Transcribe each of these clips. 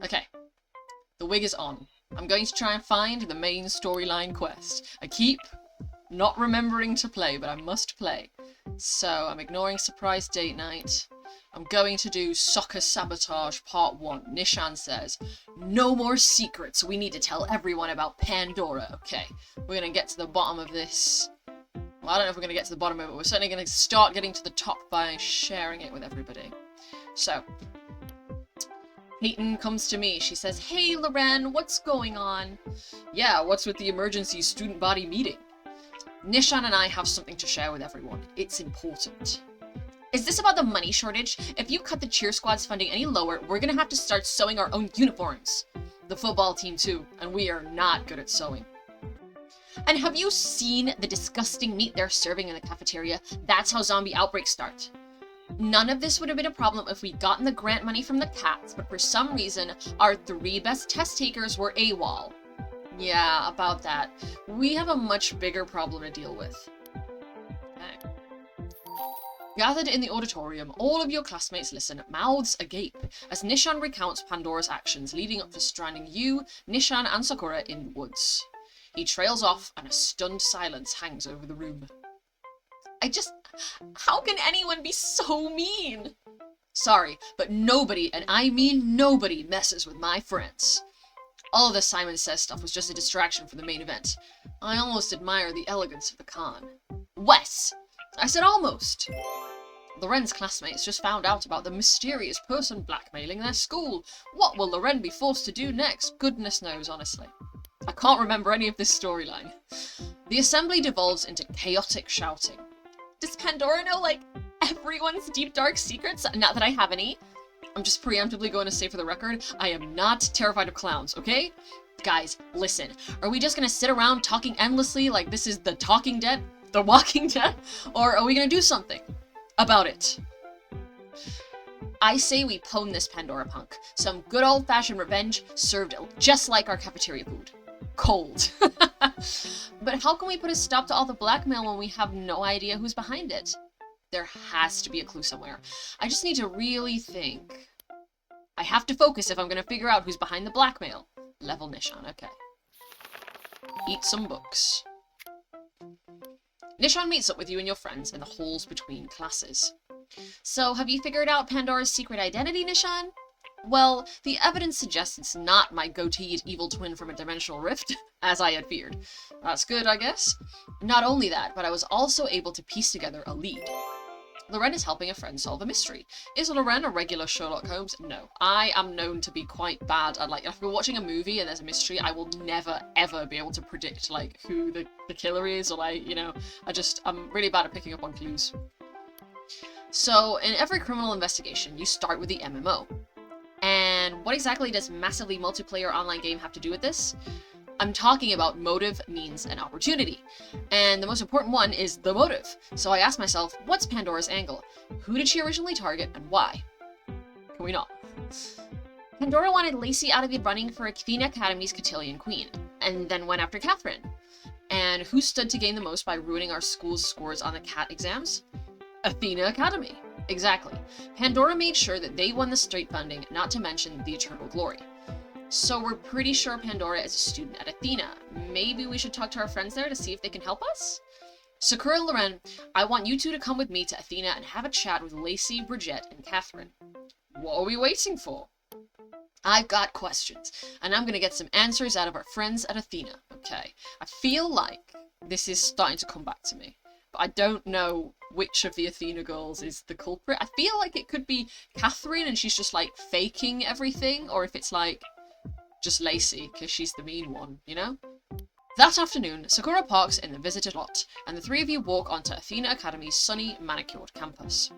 Okay, the wig is on. I'm going to try and find the main storyline quest. I keep not remembering to play, but I must play. So, I'm ignoring surprise date night. I'm going to do Soccer Sabotage Part 1. Nishan says, no more secrets. We need to tell everyone about Pandora. Okay, we're going to get to the bottom of this. Well, I don't know if we're going to get to the bottom of it. We're certainly going to start getting to the top by sharing it with everybody. So, Peyton comes to me. She says, hey, Loren, what's going on? Yeah, what's with the emergency student body meeting? Nishan and I have something to share with everyone. It's important. Is this about the money shortage? If you cut the cheer squad's funding any lower, we're gonna have to start sewing our own uniforms. The football team too, and we are not good at sewing. And have you seen the disgusting meat they're serving in the cafeteria? That's how zombie outbreaks start. None of this would have been a problem if we'd gotten the grant money from the cats, but for some reason, our 3 best test takers were AWOL. Yeah, about that. We have a much bigger problem to deal with. Okay. Gathered in the auditorium, all of your classmates listen, mouths agape, as Nishan recounts Pandora's actions leading up to stranding you, Nishan, and Sakura in the woods. He trails off, and a stunned silence hangs over the room. How can anyone be so mean? Sorry, but nobody, and I mean nobody, messes with my friends. All of the Simon Says stuff was just a distraction from the main event. I almost admire the elegance of the con. Wes! I said almost. Loren's classmates just found out about the mysterious person blackmailing their school. What will Loren be forced to do next? Goodness knows, honestly. I can't remember any of this storyline. The assembly devolves into chaotic shouting. Does Pandora know, like, everyone's deep dark secrets? Not that I have any. I'm just preemptively going to say for the record, I am not terrified of clowns, okay? Guys, listen. Are we just gonna sit around talking endlessly like this is the Talking Dead? The Walking Dead? Or are we gonna do something about it? I say we pwn this Pandora punk. Some good old-fashioned revenge served just like our cafeteria food. Cold. But how can we put a stop to all the blackmail when we have no idea who's behind it? There has to be a clue somewhere. I just need to really think. I have to focus if I'm going to figure out who's behind the blackmail. Level Nishan, okay. Eat some books. Nishan meets up with you and your friends in the halls between classes. So, have you figured out Pandora's secret identity, Nishan? Well, the evidence suggests it's not my goateed evil twin from a dimensional rift, as I had feared. That's good, I guess. Not only that, but I was also able to piece together a lead. Loren is helping a friend solve a mystery. Is Loren a regular Sherlock Holmes? No. I am known to be quite bad at, like, if we're watching a movie and there's a mystery, I will never, ever be able to predict, like, who the killer is, or, like, you know, I'm really bad at picking up on clues. So, in every criminal investigation, you start with the MMO. And what exactly does massively multiplayer online game have to do with this? I'm talking about motive, means, and opportunity. And the most important one is the motive. So I asked myself, what's Pandora's angle? Who did she originally target, and why? Can we not? Pandora wanted Lacey out of the running for Athena Academy's Cotillion Queen, and then went after Catherine. And who stood to gain the most by ruining our school's scores on the CAT exams? Athena Academy. Exactly. Pandora made sure that they won the straight funding, not to mention the eternal glory. So we're pretty sure Pandora is a student at Athena. Maybe we should talk to our friends there to see if they can help us? Sakura and Loren, I want you two to come with me to Athena and have a chat with Lacey, Bridget, and Catherine. What are we waiting for? I've got questions, and I'm gonna get some answers out of our friends at Athena, okay? I feel like this is starting to come back to me, but I don't know which of the Athena girls is the culprit. I feel like it could be Catherine and she's just, like, faking everything, or if it's, like, just Lacey, because she's the mean one, you know? That afternoon, Sakura parks in the visitor lot, and the three of you walk onto Athena Academy's sunny, manicured campus.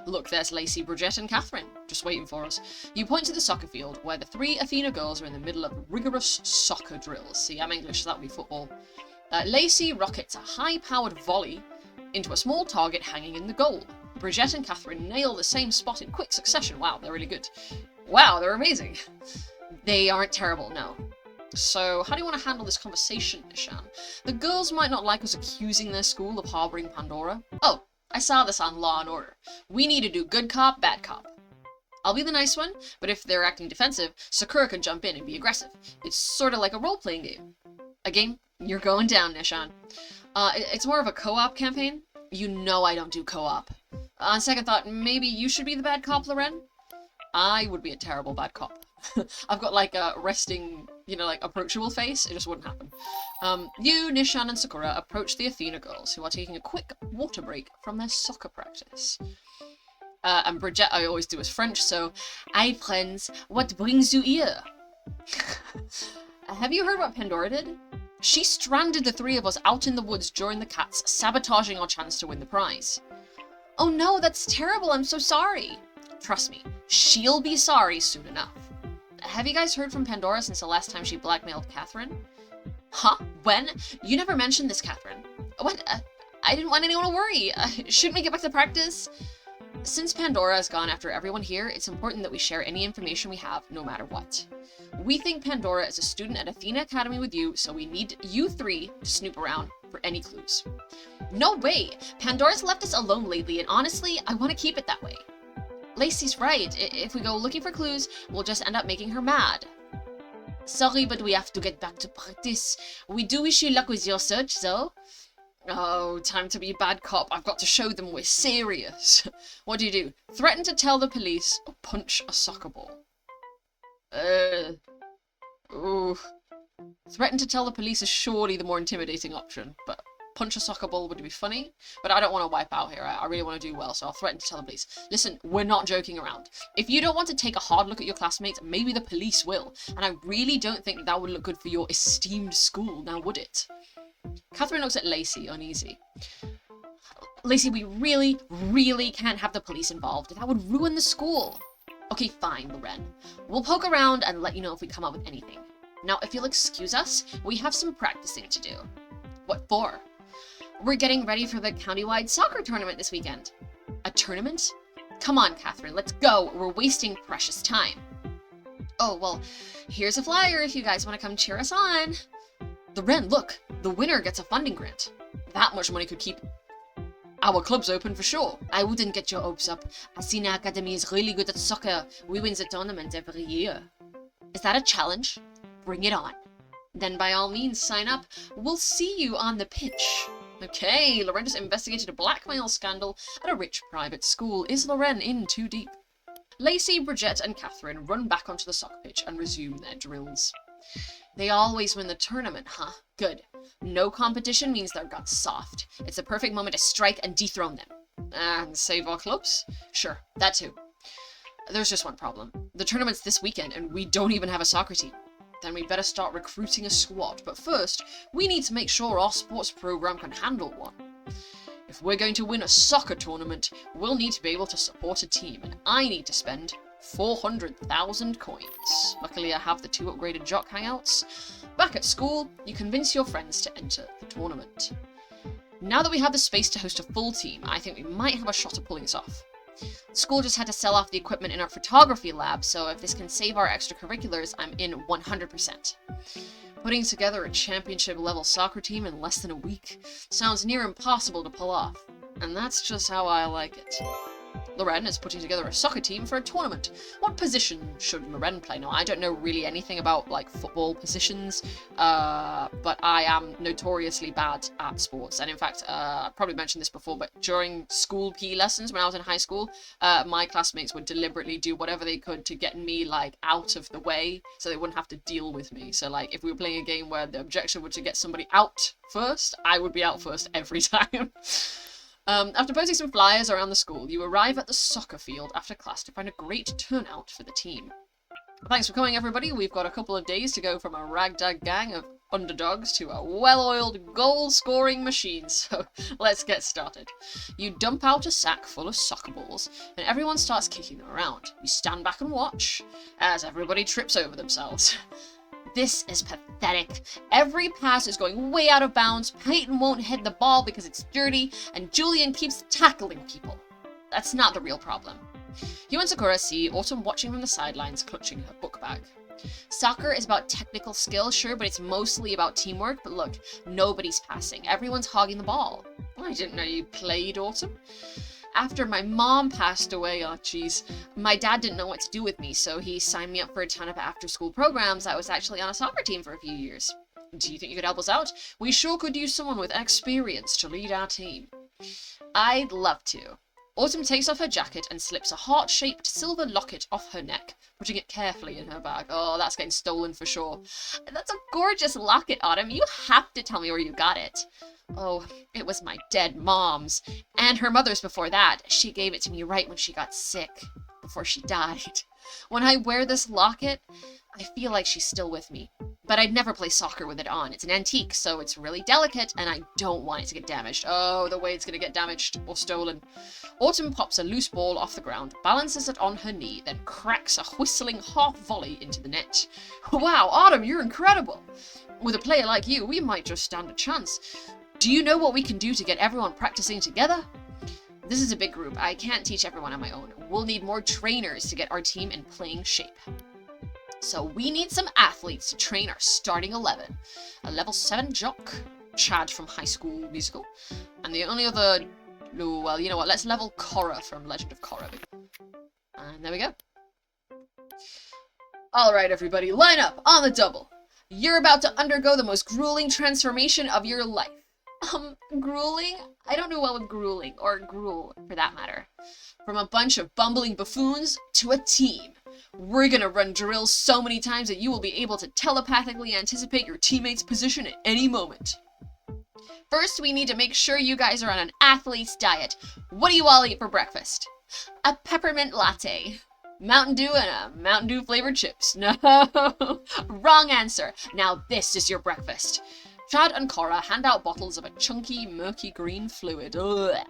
Look, there's Lacey, Bridget, and Catherine, just waiting for us. You point to the soccer field, where the 3 Athena girls are in the middle of rigorous soccer drills. See, I'm English, so that would be football. Lacey rockets a high-powered volley into a small target hanging in the goal. Bridget and Catherine nail the same spot in quick succession. Wow, they're really good. Wow, they're amazing. They aren't terrible, no. So, how do you want to handle this conversation, Nishan? The girls might not like us accusing their school of harboring Pandora. Oh, I saw this on Law & Order. We need to do good cop, bad cop. I'll be the nice one, but if they're acting defensive, Sakura can jump in and be aggressive. It's sort of like a role-playing game. A game? You're going down, Nishan. It's more of a co-op campaign. You know I don't do co-op. On second thought, maybe you should be the bad cop, Loren? I would be a terrible bad cop. I've got like a resting, like approachable face. It just wouldn't happen. You, Nishan, and Sakura approach the Athena girls, who are taking a quick water break from their soccer practice. And Bridget, I always do as French, so, "Hi, friends, what brings you here?" Have you heard what Pandora did? She stranded the three of us out in the woods during the cats, sabotaging our chance to win the prize. Oh no, that's terrible, I'm so sorry. Trust me, she'll be sorry soon enough. Have you guys heard from Pandora since the last time she blackmailed Catherine? Huh? When? You never mentioned this, Catherine. When? I didn't want anyone to worry. Shouldn't we get back to practice? Since Pandora has gone after everyone here, it's important that we share any information we have, no matter what. We think Pandora is a student at Athena Academy with you, so we need you three to snoop around for any clues. No way! Pandora's left us alone lately, and honestly, I want to keep it that way. Lacey's right. If we go looking for clues, we'll just end up making her mad. Sorry, but we have to get back to practice. We do wish you luck with your search, though. Oh, time to be a bad cop. I've got to show them we're serious. What do? Threaten to tell the police or punch a soccer ball? Ooh. Threaten to tell the police is surely the more intimidating option, but punch a soccer ball would be funny. But I don't want to wipe out here. I really want to do well, so I'll threaten to tell the police. Listen, we're not joking around. If you don't want to take a hard look at your classmates, maybe the police will. And I really don't think that would look good for your esteemed school, now would it? Catherine looks at Lacey, uneasy. Lacey, we really, really can't have the police involved. That would ruin the school. Okay, fine, Loren. We'll poke around and let you know if we come up with anything. Now, if you'll excuse us, we have some practicing to do. What for? We're getting ready for the countywide soccer tournament this weekend. A tournament? Come on, Catherine, let's go. We're wasting precious time. Oh, well, here's a flyer if you guys want to come cheer us on. Loren, look, the winner gets a funding grant. That much money could keep our clubs open for sure. I wouldn't get your hopes up. Athena Academy is really good at soccer. We win the tournament every year. Is that a challenge? Bring it on. Then by all means, sign up. We'll see you on the pitch. Okay, Loren just investigated a blackmail scandal at a rich private school. Is Loren in too deep? Lacey, Bridget, and Catherine run back onto the soccer pitch and resume their drills. They always win the tournament, huh? Good. No competition means their guts soft. It's a perfect moment to strike and dethrone them. And save our clubs? Sure, that too. There's just one problem. The tournament's this weekend and we don't even have a soccer team. Then we better start recruiting a squad. But first, we need to make sure our sports program can handle one. If we're going to win a soccer tournament, we'll need to be able to support a team, and I need to spend 400,000 coins. Luckily, I have the 2 upgraded jock hangouts. Back at school, you convince your friends to enter the tournament. Now that we have the space to host a full team, I think we might have a shot at pulling this off. School just had to sell off the equipment in our photography lab, so if this can save our extracurriculars, I'm in 100%. Putting together a championship-level soccer team in less than a week sounds near impossible to pull off, and that's just how I like it. Loren is putting together a soccer team for a tournament. What position should Loren play? Now, I don't know really anything about, football positions, but I am notoriously bad at sports. And in fact, I probably mentioned this before, but during school PE lessons when I was in high school, my classmates would deliberately do whatever they could to get me, out of the way so they wouldn't have to deal with me. So, if we were playing a game where the objective was to get somebody out first, I would be out first every time. After posting some flyers around the school, you arrive at the soccer field after class to find a great turnout for the team. Thanks for coming, everybody. We've got a couple of days to go from a ragtag gang of underdogs to a well-oiled goal-scoring machine, so let's get started. You dump out a sack full of soccer balls, and everyone starts kicking them around. You stand back and watch as everybody trips over themselves. This is pathetic. Every pass is going way out of bounds, Peyton won't hit the ball because it's dirty, and Julian keeps tackling people. That's not the real problem. You and Sakura see Autumn watching from the sidelines, clutching her book bag. Soccer is about technical skill, sure, but it's mostly about teamwork. But look, nobody's passing. Everyone's hogging the ball. I didn't know you played, Autumn. After my mom passed away, oh jeez, my dad didn't know what to do with me, so he signed me up for a ton of after-school programs. I was actually on a soccer team for a few years. Do you think you could help us out? We sure could use someone with experience to lead our team. I'd love to. Autumn takes off her jacket and slips a heart-shaped silver locket off her neck, putting it carefully in her bag. Oh, that's getting stolen for sure. That's a gorgeous locket, Autumn. You have to tell me where you got it. Oh, it was my dead mom's. And her mother's before that. She gave it to me right when she got sick, before she died. When I wear this locket, I feel like she's still with me. But I'd never play soccer with it on. It's an antique, so it's really delicate, and I don't want it to get damaged. Oh, the way it's gonna get damaged or stolen. Autumn pops a loose ball off the ground, balances it on her knee, then cracks a whistling half-volley into the net. Wow, Autumn, you're incredible! With a player like you, we might just stand a chance. Do you know what we can do to get everyone practicing together? This is a big group. I can't teach everyone on my own. We'll need more trainers to get our team in playing shape. So we need some athletes to train our starting 11. A level 7 jock, Chad from High School Musical, and the only other... Oh, well, you know what, let's level Korra from Legend of Korra. And there we go. Alright everybody, line up on the double. You're about to undergo the most grueling transformation of your life. Grueling? I don't do well with grueling, or gruel, for that matter. From a bunch of bumbling buffoons to a team. We're gonna run drills so many times that you will be able to telepathically anticipate your teammate's position at any moment. First, we need to make sure you guys are on an athlete's diet. What do you all eat for breakfast? A peppermint latte. Mountain Dew and a Mountain Dew flavored chips. No, wrong answer. Now this is your breakfast. Chad and Korra hand out bottles of a chunky, murky green fluid. Ugh.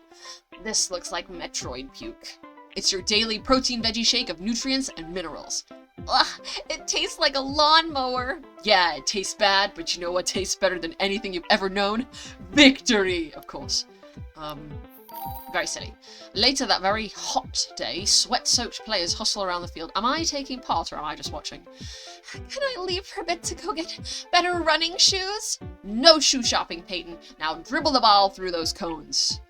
This looks like Metroid puke. It's your daily protein veggie shake of nutrients and minerals. Ugh, it tastes like a lawnmower. Yeah, it tastes bad, but you know what tastes better than anything you've ever known? Victory, of course. Very silly. Later that very hot day, sweat-soaked players hustle around the field. Am I taking part or am I just watching? Can I leave for a bit to go get better running shoes? No shoe shopping, Peyton. Now dribble the ball through those cones.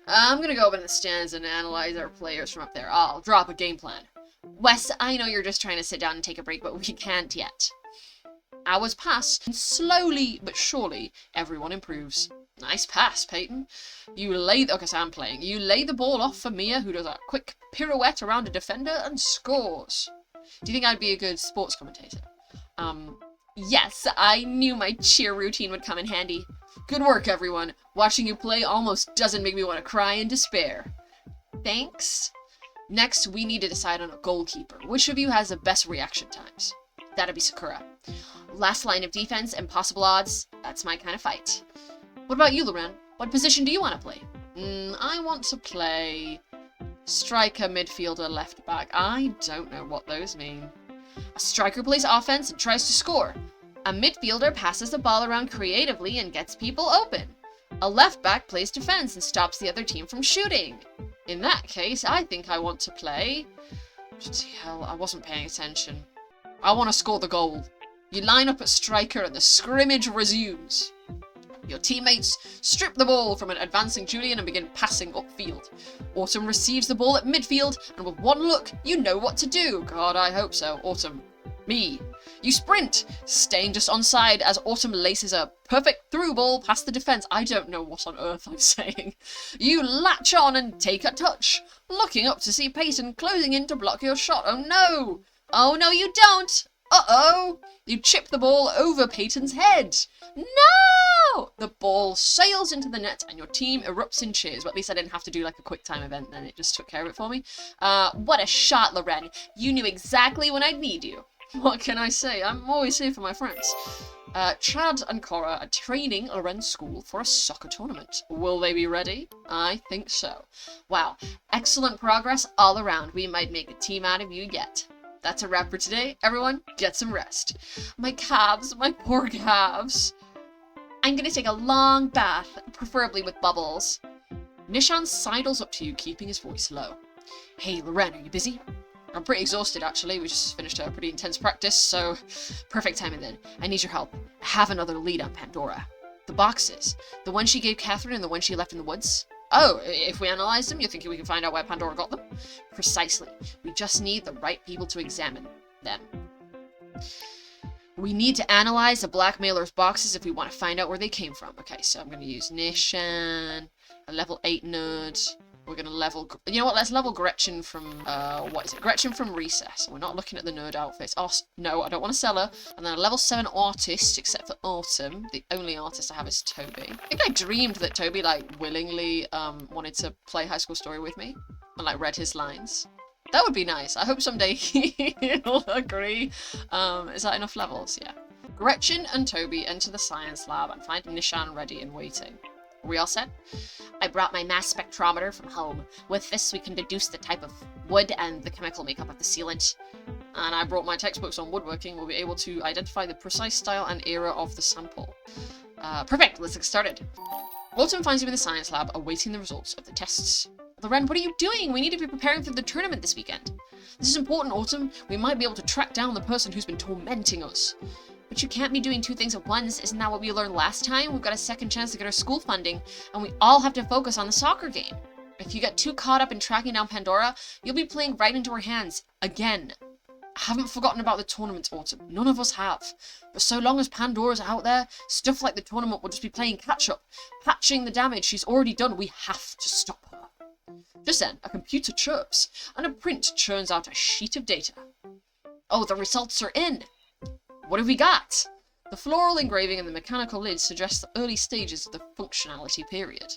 I'm gonna go up in the stands and analyze our players from up there. I'll drop a game plan. Wes, I know you're just trying to sit down and take a break, but we can't yet. Hours pass, and slowly but surely, everyone improves. Nice pass, Peyton. Okay, so I'm playing. You lay the ball off for Mia, who does a quick pirouette around a defender and scores. Do you think I'd be a good sports commentator? Yes, I knew my cheer routine would come in handy. Good work, everyone. Watching you play almost doesn't make me want to cry in despair. Thanks. Next, we need to decide on a goalkeeper. Which of you has the best reaction times? That'd be Sakura. Last line of defense, impossible odds. That's my kind of fight. What about you, Loren? What position do you want to play? I want to play striker, midfielder, left back. I don't know what those mean. A striker plays offense and tries to score. A midfielder passes the ball around creatively and gets people open. A left back plays defense and stops the other team from shooting. In that case, I think I want to play... Hell, I wasn't paying attention. I want to score the goal. You line up at striker and the scrimmage resumes. Your teammates strip the ball from an advancing Julian and begin passing upfield. Autumn receives the ball at midfield, and with one look, you know what to do. God, I hope so. Autumn. Me. You sprint, staying just onside as Autumn laces a perfect through ball past the defense. I don't know what on earth I'm saying. You latch on and take a touch, looking up to see Peyton closing in to block your shot. Oh no! Oh no, you don't! Uh-oh! You chip the ball over Peyton's head. No! The ball sails into the net and your team erupts in cheers. Well, at least I didn't have to do like a quick time event then. It just took care of it for me. What a shot, Loren. You knew exactly when I'd need you. What can I say? I'm always here for my friends. Chad and Korra are training Loren's school for a soccer tournament. Will they be ready? I think so. Wow. Excellent progress all around. We might make a team out of you yet. That's a wrap for today. Everyone, get some rest. My calves, my poor calves. I'm gonna take a long bath, preferably with bubbles. Nishan sidles up to you, keeping his voice low. Hey, Loren, are you busy? I'm pretty exhausted, actually. We just finished a pretty intense practice, so perfect timing then. I need your help. I have another lead on Pandora. The boxes. The one she gave Catherine and the one she left in the woods. Oh, if we analyze them, you're thinking we can find out where Pandora got them? Precisely. We just need the right people to examine them. We need to analyze the blackmailer's boxes if we want to find out where they came from. Okay, so I'm going to use Nishan, a level 8 nerd. We're going to level... You know what? Let's level Gretchen from... what is it? Gretchen from Recess. We're not looking at the nerd outfits. Oh, no, I don't want to sell her. And then a level 7 artist, except for Autumn. The only artist I have is Toby. I think I dreamed that Toby, like, willingly wanted to play High School Story with me. And, like, read his lines. That would be nice. I hope someday he'll agree. Is that enough levels? Yeah. Gretchen and Toby enter the science lab and find Nishan ready and waiting. Are we all set? I brought my mass spectrometer from home. With this, we can deduce the type of wood and the chemical makeup of the sealant. And I brought my textbooks on woodworking. We'll be able to identify the precise style and era of the sample. Perfect. Let's get started. Autumn finds you in the science lab, awaiting the results of the tests. Loren, what are you doing? We need to be preparing for the tournament this weekend. This is important, Autumn. We might be able to track down the person who's been tormenting us. But you can't be doing two things at once. Isn't that what we learned last time? We've got a second chance to get our school funding, and we all have to focus on the soccer game. If you get too caught up in tracking down Pandora, you'll be playing right into her hands. Again. I haven't forgotten about the tournament, Autumn. None of us have. But so long as Pandora's out there, stuff like the tournament will just be playing catch-up. Patching the damage she's already done. We have to stop her. Just then, a computer chirps, and a print churns out a sheet of data. Oh, the results are in! What have we got? The floral engraving and the mechanical lid suggest the early stages of the functionality period.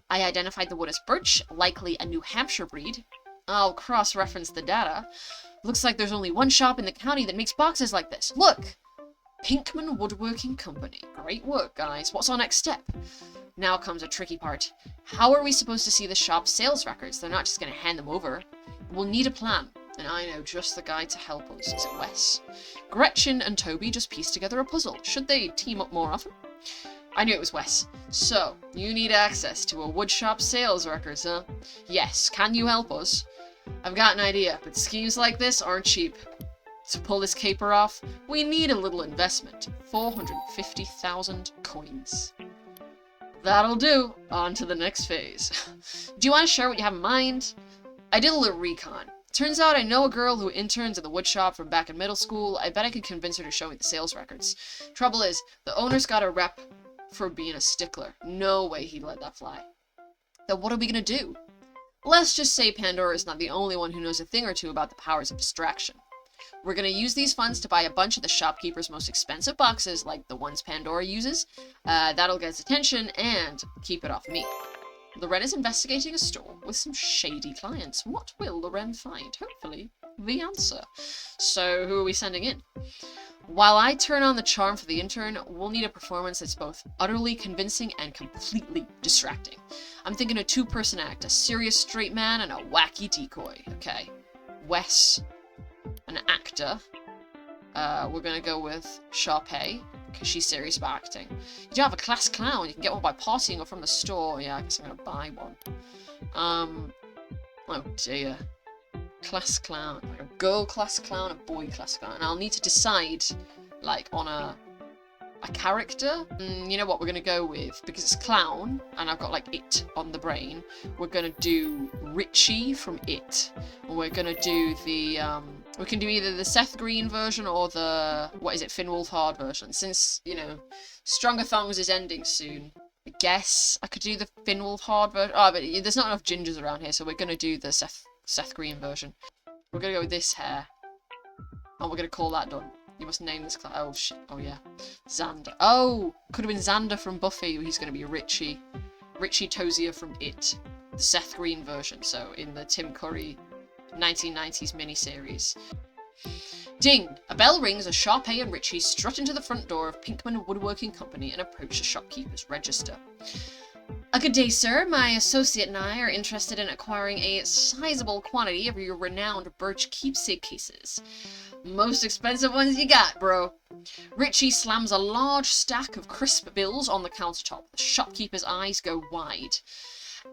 I identified the wood as birch, likely a New Hampshire breed. I'll cross-reference the data. Looks like there's only one shop in the county that makes boxes like this. Look! Pinkman Woodworking Company. Great work, guys. What's our next step? Now comes a tricky part. How are we supposed to see the shop's sales records? They're not just going to hand them over. We'll need a plan. And I know just the guy to help us. Is it Wes? Gretchen and Toby just pieced together a puzzle. Should they team up more often? I knew it was Wes. So, you need access to a woodshop sales records, huh? Yes. Can you help us? I've got an idea, but schemes like this aren't cheap. To pull this caper off, we need a little investment. 450,000 coins. That'll do. On to the next phase. Do you want to share what you have in mind? I did a little recon. Turns out I know a girl who interns at the woodshop from back in middle school. I bet I could convince her to show me the sales records. Trouble is, the owner's got a rep for being a stickler. No way he'd let that fly. Then what are we gonna do? Let's just say Pandora is not the only one who knows a thing or two about the powers of distraction. We're gonna use these funds to buy a bunch of the shopkeeper's most expensive boxes, like the ones Pandora uses. That'll get his attention and keep it off me. Loren is investigating a store with some shady clients. What will Loren find? Hopefully, the answer. So, who are we sending in? While I turn on the charm for the intern, we'll need a performance that's both utterly convincing and completely distracting. I'm thinking a two-person act, a serious straight man and a wacky decoy. Okay. Wes, an actor. We're gonna go with Sharpay, because she's serious about acting. You don't have a class clown. You can get one by partying or from the store. Yeah, I guess I'm gonna buy one. Oh dear. Class clown. Like a girl class clown, a boy class clown. And I'll need to decide, like, on a character. You know what we're gonna go with? Because it's clown, and I've got, like, It on the brain. We're gonna do Richie from It. Or we're gonna do the, we can do either the Seth Green version or the, what is it, Finn Wolfhard version. Since, you know, Stronger Thongs is ending soon, I guess I could do the Finn Wolfhard version. Oh, but there's not enough gingers around here, so we're gonna do the Seth Green version. We're gonna go with this hair. And we're gonna call that done. You must name this class. Oh, shit. Oh, yeah. Xander. Oh! Could have been Xander from Buffy. He's gonna be Richie. Richie Tozier from It. The Seth Green version, so in the Tim Curry 1990s miniseries. Ding! A bell rings as Sharpay and Richie strut into the front door of Pinkman Woodworking Company and approach the shopkeeper's register. A good day, sir. My associate and I are interested in acquiring a sizable quantity of your renowned birch keepsake cases. Most expensive ones you got, bro. Richie slams a large stack of crisp bills on the countertop. The shopkeeper's eyes go wide.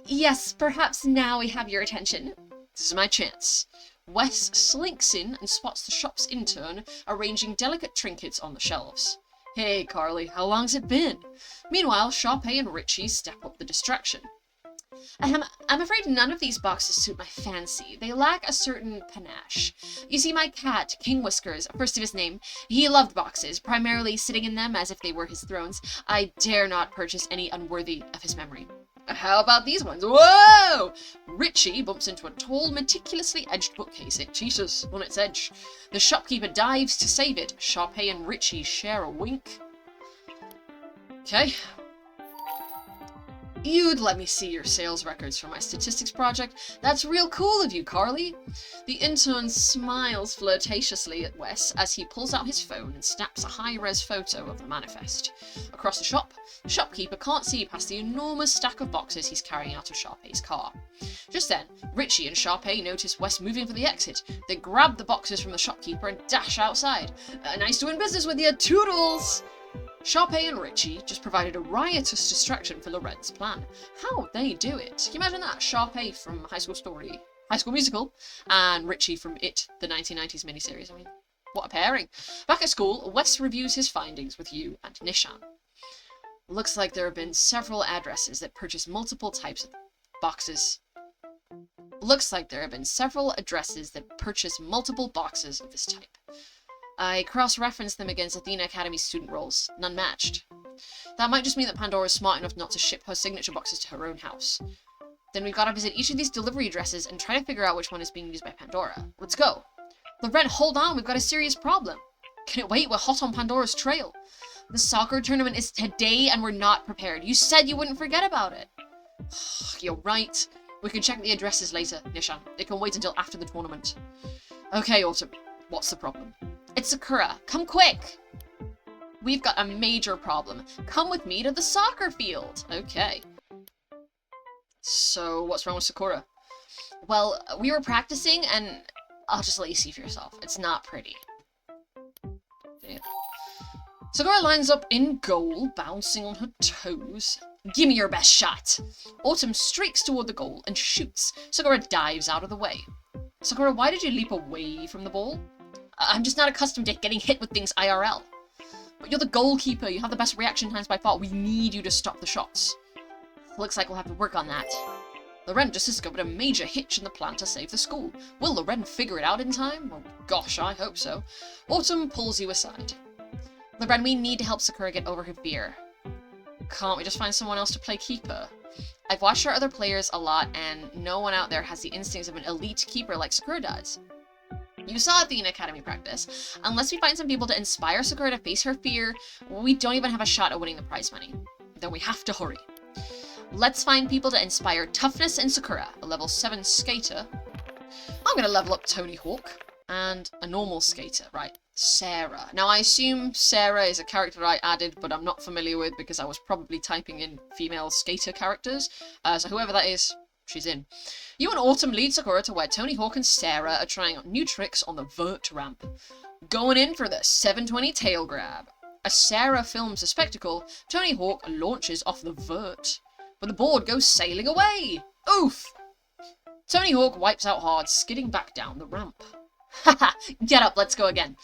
Yes, perhaps now we have your attention. This is my chance. Wes slinks in and spots the shop's intern arranging delicate trinkets on the shelves. Hey, Carly, how long's it been? Meanwhile, Sharpay and Richie step up the distraction. I'm afraid none of these boxes suit my fancy. They lack a certain panache. You see, my cat, King Whiskers, first of his name, he loved boxes, primarily sitting in them as if they were his thrones. I dare not purchase any unworthy of his memory. How about these ones? Whoa! Richie bumps into a tall, meticulously edged bookcase. It teeters on its edge. The shopkeeper dives to save it. Sharpay and Richie share a wink. Okay. You'd let me see your sales records for my statistics project. That's real cool of you, Carly. The intern smiles flirtatiously at Wes as he pulls out his phone and snaps a high-res photo of the manifest. Across the shop, the shopkeeper can't see past the enormous stack of boxes he's carrying out of Sharpay's car. Just then, Richie and Sharpay notice Wes moving for the exit. They grab the boxes from the shopkeeper and dash outside. Nice doing business with you, toodles! Sharpay and Richie just provided a riotous distraction for Loren's plan. How'd they do it? Can you imagine that? Sharpay from High School Musical, and Richie from It, the 1990s miniseries. I mean, what a pairing. Back at school, Wes reviews his findings with you and Nishan. Looks like there have been several addresses that purchase multiple types of boxes. Looks like there have been several addresses that purchase multiple boxes of this type. I cross-referenced them against Athena Academy's student roles. None matched. That might just mean that Pandora is smart enough not to ship her signature boxes to her own house. Then we've got to visit each of these delivery addresses and try to figure out which one is being used by Pandora. Let's go. Loren, hold on, we've got a serious problem. Can it wait? We're hot on Pandora's trail. The soccer tournament is today and we're not prepared. You said you wouldn't forget about it. You're right. We can check the addresses later, Nishan. It can wait until after the tournament. Okay, Autumn. What's the problem? It's Sakura. Come quick! We've got a major problem. Come with me to the soccer field. Okay. So, what's wrong with Sakura? Well, we were practicing and I'll just let you see for yourself. It's not pretty. Yeah. Sakura lines up in goal, bouncing on her toes. Give me your best shot. Autumn streaks toward the goal and shoots. Sakura dives out of the way. Sakura, why did you leap away from the ball? I'm just not accustomed to getting hit with things IRL. But you're the goalkeeper, you have the best reaction times by far. We need you to stop the shots. Looks like we'll have to work on that. Loren just discovered a major hitch in the plan to save the school. Will Loren figure it out in time? Well, gosh, I hope so. Autumn pulls you aside. Loren, we need to help Sakura get over her fear. Can't we just find someone else to play keeper? I've watched our other players a lot, and no one out there has the instincts of an elite keeper like Sakura does. You saw Athena Academy practice. Unless we find some people to inspire Sakura to face her fear, we don't even have a shot at winning the prize money. Then we have to hurry. Let's find people to inspire toughness in Sakura, a level 7 skater. I'm gonna level up Tony Hawk. And a normal skater, right? Sarah. Now I assume Sarah is a character I added, but I'm not familiar with because I was probably typing in female skater characters. So whoever that is, she's in. You and Autumn lead Sakura to where Tony Hawk and Sarah are trying out new tricks on the vert ramp. Going in for the 720 tail grab. As Sarah films a spectacle, Tony Hawk launches off the vert. But the board goes sailing away. Oof! Tony Hawk wipes out hard, skidding back down the ramp. Haha, get up, let's go again.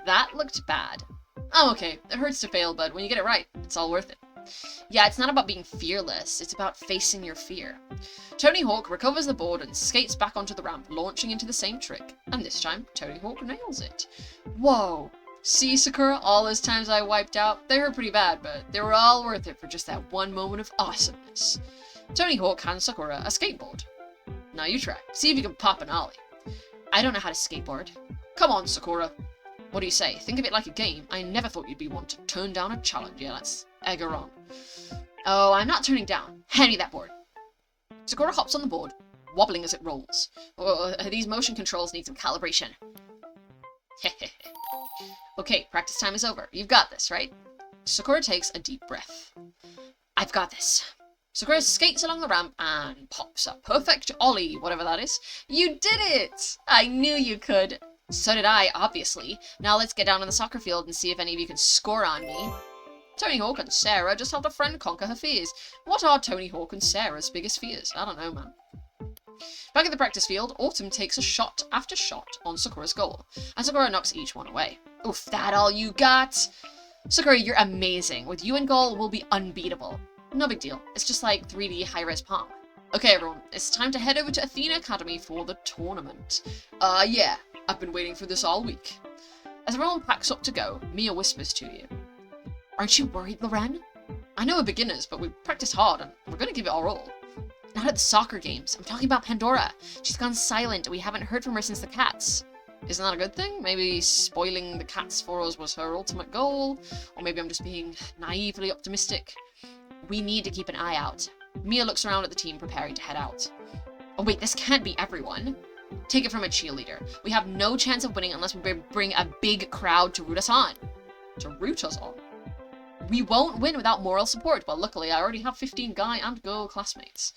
That looked bad. Oh, okay, it hurts to fail, but when you get it right, it's all worth it. Yeah, it's not about being fearless, it's about facing your fear. Tony Hawk recovers the board and skates back onto the ramp, launching into the same trick. And this time, Tony Hawk nails it. Whoa! See, Sakura, all those times I wiped out, they were pretty bad, but they were all worth it for just that one moment of awesomeness. Tony Hawk hands Sakura a skateboard. Now you try. See if you can pop an ollie. I don't know how to skateboard. Come on, Sakura. What do you say? Think of it like a game. I never thought you'd be one to turn down a challenge. Yeah, let's egg her on. Oh, I'm not turning down. Hand me that board. Sakura hops on the board, wobbling as it rolls. Oh, these motion controls need some calibration. Okay, practice time is over. You've got this, right? Sakura takes a deep breath. I've got this. Sakura skates along the ramp and pops a perfect ollie, whatever that is. You did it! I knew you could. So did I, obviously. Now let's get down on the soccer field and see if any of you can score on me. Tony Hawk and Sarah just helped a friend conquer her fears. What are Tony Hawk and Sarah's biggest fears? I don't know, man. Back at the practice field, Autumn takes a shot after shot on Sakura's goal, and Sakura knocks each one away. Oof, that all you got? Sakura, you're amazing. With you in goal, we'll be unbeatable. No big deal. It's just like 3D high-res Pong. Okay, everyone, it's time to head over to Athena Academy for the tournament. Yeah, I've been waiting for this all week. As everyone packs up to go, Mia whispers to you. Aren't you worried, Loren? I know we're beginners, but we've practiced hard and we're going to give it our all. Not at the soccer games. I'm talking about Pandora. She's gone silent and we haven't heard from her since the cats. Isn't that a good thing? Maybe spoiling the cats for us was her ultimate goal? Or maybe I'm just being naively optimistic? We need to keep an eye out. Mia looks around at the team preparing to head out. Oh wait, this can't be everyone. Take it from a cheerleader. We have no chance of winning unless we bring a big crowd to root us on. To root us on? We won't win without moral support. Well, luckily, I already have 15 guy and girl classmates.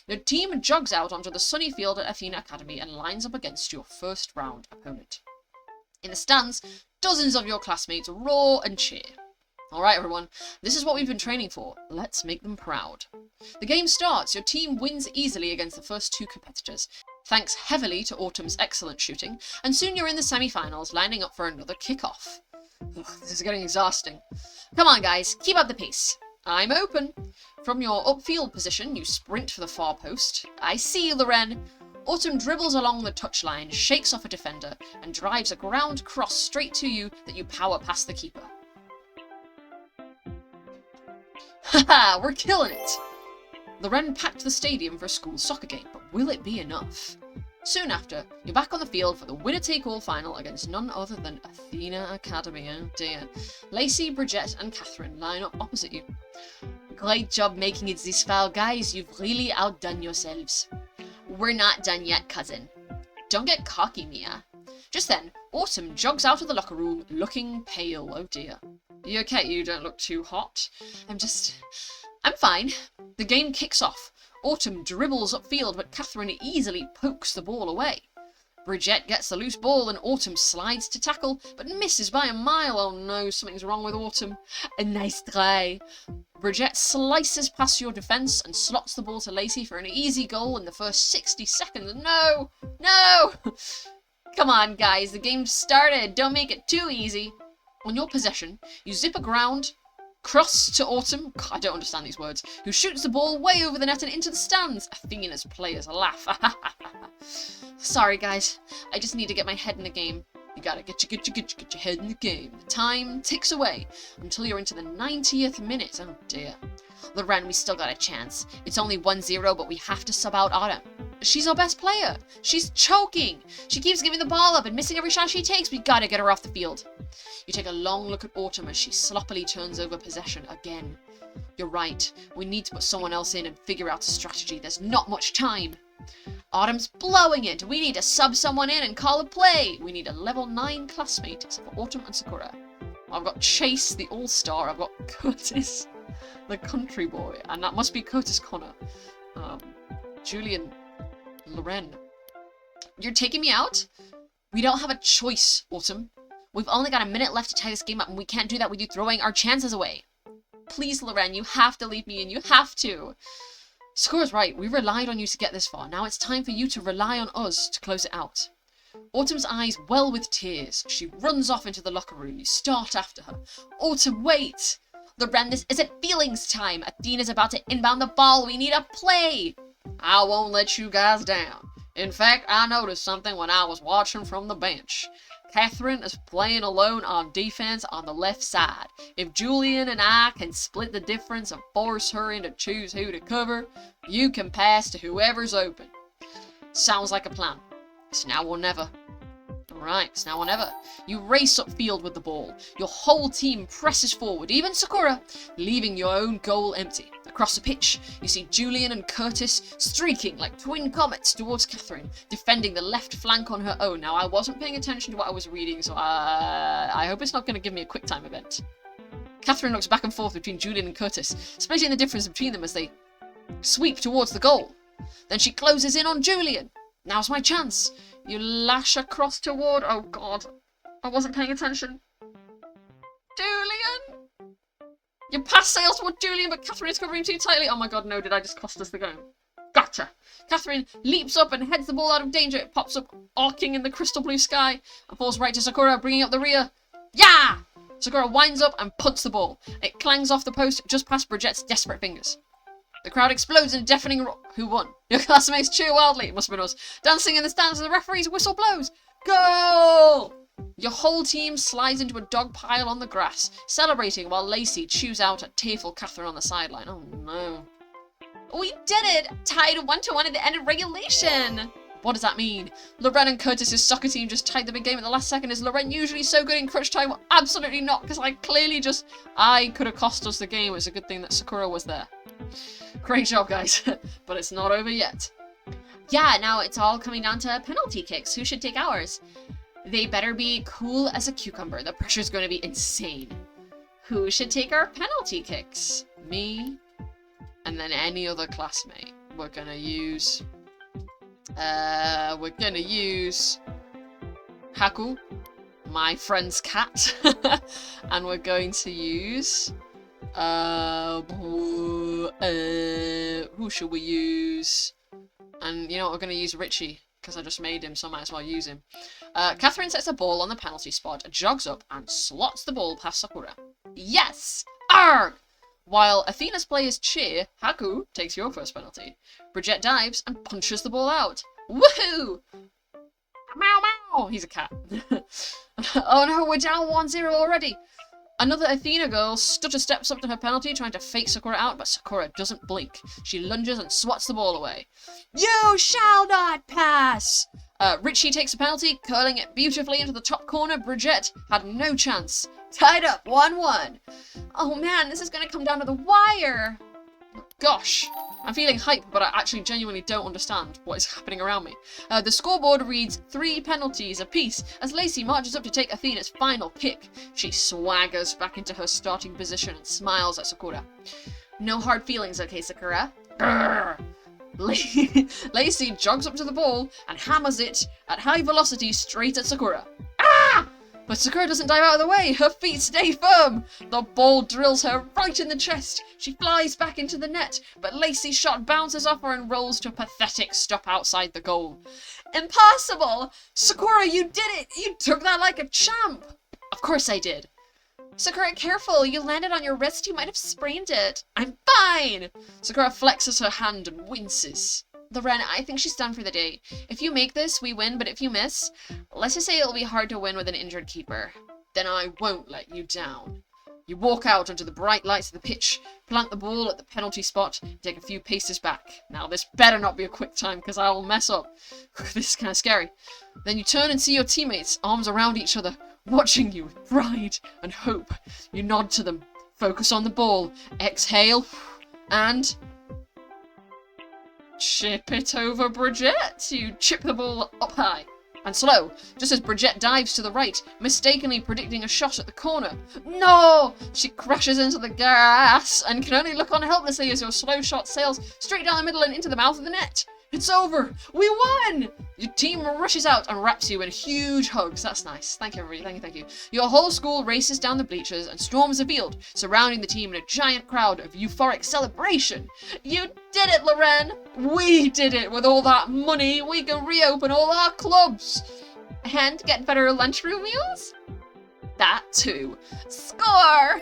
The team jogs out onto the sunny field at Athena Academy and lines up against your first round opponent. In the stands, dozens of your classmates roar and cheer. Alright everyone, this is what we've been training for. Let's make them proud. The game starts. Your team wins easily against the first two competitors, thanks heavily to Autumn's excellent shooting, and soon you're in the semi-finals, lining up for another kickoff. Ugh, this is getting exhausting. Come on guys, keep up the pace. I'm open. From your upfield position, you sprint for the far post. I see you, Loren. Autumn dribbles along the touchline, shakes off a defender, and drives a ground cross straight to you that you power past the keeper. Haha, we're killing it! Loren packed the stadium for a school soccer game, but will it be enough? Soon after, you're back on the field for the winner-take-all final against none other than Athena Academy. Oh dear. Lacey, Bridget, and Catherine line up opposite you. Great job making it this far, guys. You've really outdone yourselves. We're not done yet, cousin. Don't get cocky, Mia. Just then, Autumn jogs out of the locker room, looking pale. Oh dear. You okay? You don't look too hot. I'm fine. The game kicks off. Autumn dribbles upfield, but Catherine easily pokes the ball away. Bridget gets the loose ball and Autumn slides to tackle, but misses by a mile. Oh no, something's wrong with Autumn. A nice try. Bridget slices past your defence and slots the ball to Lacey for an easy goal in the first 60 seconds. No! No! Come on, guys, the game's started. Don't make it too easy. On your possession, you zip around, cross to Autumn, I don't understand these words, who shoots the ball way over the net and into the stands. Athena's players laugh. Sorry, guys. I just need to get my head in the game. You gotta get your head in the game. The time ticks away until you're into the 90th minute. Oh dear. Loren, we still got a chance. It's only 1-0, but we have to sub out Autumn. She's our best player. She's choking. She keeps giving the ball up and missing every shot she takes. We gotta get her off the field. You take a long look at Autumn as she sloppily turns over possession again. You're right. We need to put someone else in and figure out a strategy. There's not much time. Autumn's blowing it. We need to sub someone in and call a play. We need a level 9 classmate, except for Autumn and Sakura. I've got Chase, the all-star. I've got Curtis, the country boy. And that must be Curtis Connor. Julian, Loren. You're taking me out? We don't have a choice, Autumn. We've only got a minute left to tie this game up, and we can't do that with you throwing our chances away. Please, Loren, you have to leave me in. You have to. Sakura's right. We relied on you to get this far. Now it's time for you to rely on us to close it out. Autumn's eyes well with tears. She runs off into the locker room. You start after her. Autumn, wait! Loren, this isn't feelings time. Athena's about to inbound the ball. We need a play. I won't let you guys down. In fact, I noticed something when I was watching from the bench. Catherine is playing alone on defense on the left side. If Julian and I can split the difference and force her in to choose who to cover, you can pass to whoever's open. Sounds like a plan. It's now or never. Alright, it's now or never. You race upfield with the ball. Your whole team presses forward, even Sakura, leaving your own goal empty. Across the pitch, you see Julian and Curtis streaking like twin comets towards Catherine, defending the left flank on her own. Now, I wasn't paying attention to what I was reading, so I hope it's not going to give me a quick time event. Catherine looks back and forth between Julian and Curtis, splitting the difference between them as they sweep towards the goal. Then she closes in on Julian. Now's my chance. You lash across toward... Oh, God. I wasn't paying attention. Julian! Your pass sails toward Julian, but Catherine is covering too tightly. Oh, my God, no. Did I just cost us the game? Gotcha. Catherine leaps up and heads the ball out of danger. It pops up, arcing in the crystal blue sky, and falls right to Sakura, bringing up the rear. Yeah! Sakura winds up and punts the ball. It clangs off the post just past Bridget's desperate fingers. The crowd explodes in a deafening roar. Who won? Your classmates cheer wildly. It must have been us. Dancing in the stands as the referee's whistle blows. Goal! Your whole team slides into a dog pile on the grass, celebrating while Lacey chews out at tearful Catherine on the sideline. Oh no. We did it! Tied 1-1 at the end of regulation! What does that mean? Loren and Curtis's soccer team just tied the big game at the last second. Is Loren usually so good in crunch time? Well, absolutely not, because I could have cost us the game. It's a good thing that Sakura was there. Great job, guys. But it's not over yet. Yeah, now it's all coming down to penalty kicks. Who should take ours? They better be cool as a cucumber. The pressure's going to be insane. Who should take our penalty kicks? Me, and then any other classmate. We're gonna use Haku, my friend's cat, and we're going to use who should we use? And you know what, we're gonna use Richie, because I just made him, so I might as well use him. Catherine sets the ball on the penalty spot, jogs up, and slots the ball past Sakura. Yes! Arrgh! While Athena's players cheer, Haku takes your first penalty. Bridget dives and punches the ball out. Woohoo! Meow meow! He's a cat. Oh no, we're down 1-0 already! Another Athena girl stutter steps up to her penalty, trying to fake Sakura out, but Sakura doesn't blink. She lunges and swats the ball away. You shall not pass! Richie takes a penalty, curling it beautifully into the top corner. Bridget had no chance. Tied up, 1-1. Oh man, this is going to come down to the wire. Gosh, I'm feeling hype, but I actually genuinely don't understand what is happening around me. The scoreboard reads 3 penalties apiece as Lacey marches up to take Athena's final kick. She swaggers back into her starting position and smiles at Sakura. No hard feelings, okay, Sakura? Grrr. Lacey jogs up to the ball and hammers it at high velocity straight at Sakura. Ah! But Sakura doesn't dive out of the way. Her feet stay firm. The ball drills her right in the chest. She flies back into the net, but Lacey's shot bounces off her and rolls to a pathetic stop outside the goal. Impossible! Sakura, you did it! You took that like a champ! Of course I did. Sakura, careful! You landed on your wrist. You might have sprained it. I'm fine! Sakura flexes her hand and winces. Loren, I think she's done for the day. If you make this, we win, but if you miss, let's just say it'll be hard to win with an injured keeper. Then I won't let you down. You walk out onto the bright lights of the pitch, plant the ball at the penalty spot, take a few paces back. Now this better not be a quick time, because I'll mess up. This is kind of scary. Then you turn and see your teammates, arms around each other, watching you with pride and hope. You nod to them, focus on the ball, exhale, and chip it over Bridget. You chip the ball up high and slow, just as Bridget dives to the right, mistakenly predicting a shot at the corner. No! She crashes into the grass and can only look on helplessly as your slow shot sails straight down the middle and into the mouth of the net. It's over! We won! Your team rushes out and wraps you in huge hugs. That's nice. Thank you, everybody. Thank you. Your whole school races down the bleachers and storms the field, surrounding the team in a giant crowd of euphoric celebration. You did it, Loren! We did it! With all that money, we can reopen all our clubs! And get better lunchroom meals? That too. Score!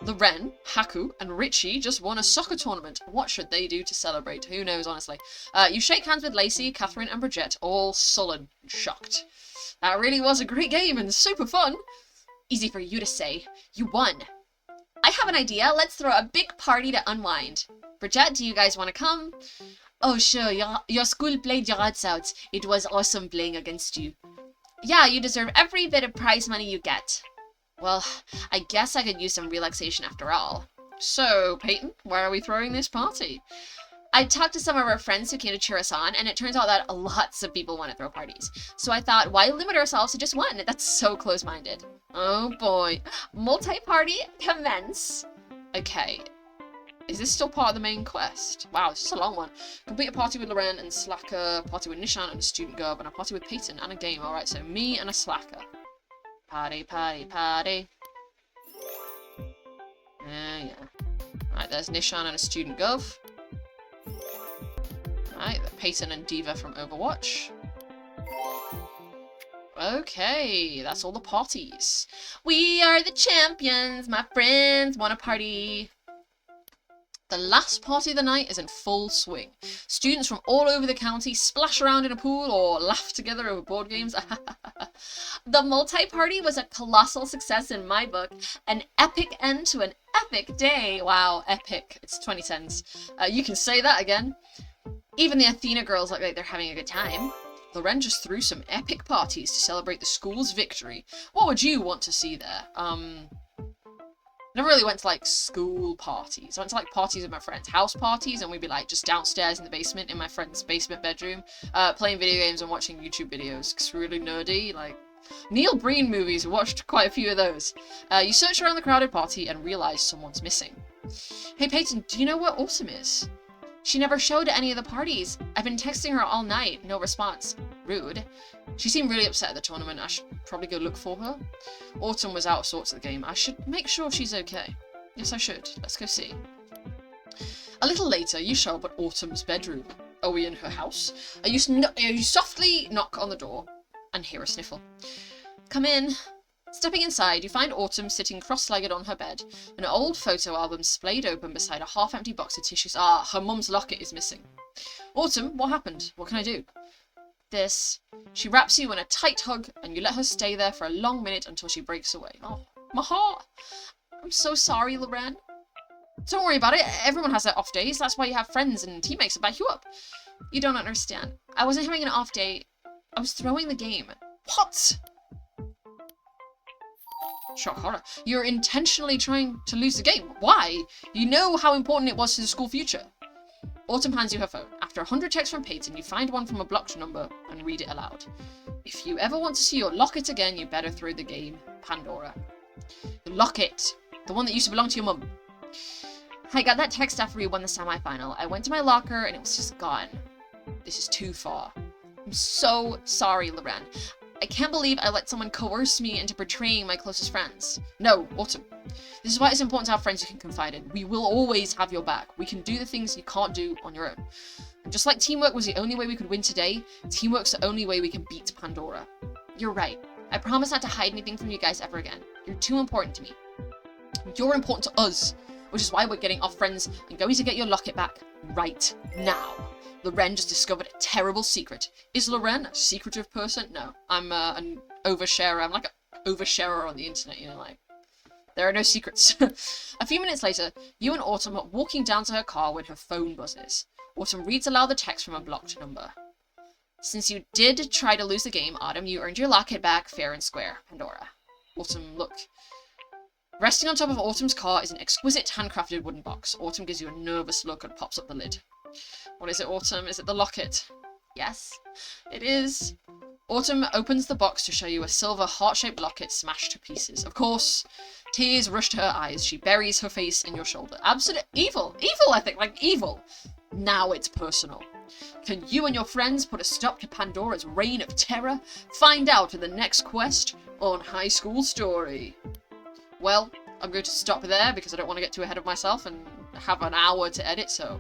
Loren, Haku, and Richie just won a soccer tournament. What should they do to celebrate? Who knows, honestly. You shake hands with Lacey, Catherine, and Bridget, all sullen and shocked. That really was a great game and super fun. Easy for you to say. You won. I have an idea. Let's throw a big party to unwind. Bridget, do you guys want to come? Oh, sure. Your school played your hearts out. It was awesome playing against you. Yeah, you deserve every bit of prize money you get. Well, I guess I could use some relaxation after all. So, Peyton, where are we throwing this party? I talked to some of our friends who came to cheer us on, and it turns out that lots of people want to throw parties. So I thought, why limit ourselves to just one? That's so close-minded. Oh boy. Multi-party commence. Okay. Is this still part of the main quest? Wow, this is a long one. Complete a party with Loren and Slacker, party with Nishan and a student gov, and a party with Peyton and a game. Alright, so me and a Slacker. Party, party, party. Yeah. Alright, there's Nishan and a student gov. Alright, Peyton and Diva from Overwatch. Okay, that's all the parties. We are the champions, my friends want a party. The last party of the night is in full swing. Students from all over the county splash around in a pool or laugh together over board games. The multi-party was a colossal success in my book. An epic end to an epic day. Wow, epic. It's 2010s. You can say that again. Even the Athena girls look like they're having a good time. Loren just threw some epic parties to celebrate the school's victory. What would you want to see there? Never really went to, like, school parties. I went to, like, parties with my friends. House parties, and we'd be, like, just downstairs in the basement, in my friend's basement bedroom, playing video games and watching YouTube videos. It's really nerdy, like... Neil Breen movies, watched quite a few of those. You search around the crowded party and realise someone's missing. Hey Peyton, do you know where Autumn is? She never showed at any of the parties. I've been texting her all night, no response. Rude. She seemed really upset at the tournament. I should probably go look for her. Autumn was out of sorts at the game. I should make sure she's okay. Yes, I should. Let's go see. A little later, you show up at Autumn's bedroom. Are we in her house? You softly knock on the door and hear a sniffle. Come in. Stepping inside, you find Autumn sitting cross-legged on her bed, an old photo album splayed open beside a half-empty box of tissues. Ah, her mum's locket is missing. Autumn, what happened? What can I do? This. She wraps you in a tight hug, and you let her stay there for a long minute until she breaks away. Oh, my heart. I'm so sorry, Loren. Don't worry about it. Everyone has their off days. That's why you have friends and teammates to back you up. You don't understand. I wasn't having an off day. I was throwing the game. What? Shock horror. You're intentionally trying to lose the game. Why? You know how important it was to the school future. Autumn hands you her phone. After 100 texts from Peyton, you find one from a blocked number and read it aloud. If you ever want to see your locket again, you better throw the game. Pandora. The locket. The one that used to belong to your mum. I got that text after we won the semi-final. I went to my locker and it was just gone. This is too far. I'm so sorry, Loren. I can't believe I let someone coerce me into betraying my closest friends. No, Autumn. This is why it's important to have friends you can confide in. We will always have your back. We can do the things you can't do on your own. And just like teamwork was the only way we could win today, teamwork's the only way we can beat Pandora. You're right. I promise not to hide anything from you guys ever again. You're too important to me. You're important to us, which is why we're getting our friends and going to get your locket back right now. Loren just discovered a terrible secret. Is Loren a secretive person? No. I'm an oversharer. I'm like an oversharer on the internet, you know, like... There are no secrets. A few minutes later, you and Autumn are walking down to her car when her phone buzzes. Autumn reads aloud the text from a blocked number. Since you did try to lose the game, Autumn, you earned your locket back fair and square. Pandora. Autumn, look. Resting on top of Autumn's car is an exquisite handcrafted wooden box. Autumn gives you a nervous look and pops up the lid. What is it, Autumn? Is it the locket? Yes, it is. Autumn opens the box to show you a silver heart-shaped locket smashed to pieces. Of course, tears rush to her eyes. She buries her face in your shoulder. Absolute evil. Evil, I think. Like, evil. Now it's personal. Can you and your friends put a stop to Pandora's reign of terror? Find out in the next quest on High School Story. Well, I'm going to stop there because I don't want to get too ahead of myself and have an hour to edit, so...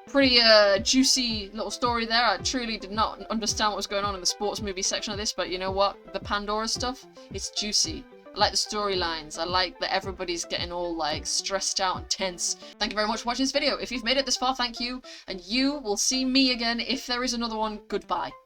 Pretty juicy little story there. I truly did not understand what was going on in the sports movie section of this, but you know what? The Pandora stuff, it's juicy. I like the storylines. I like that everybody's getting all like stressed out and tense. Thank you very much for watching this video. If you've made it this far, thank you. And you will see me again if there is another one. Goodbye.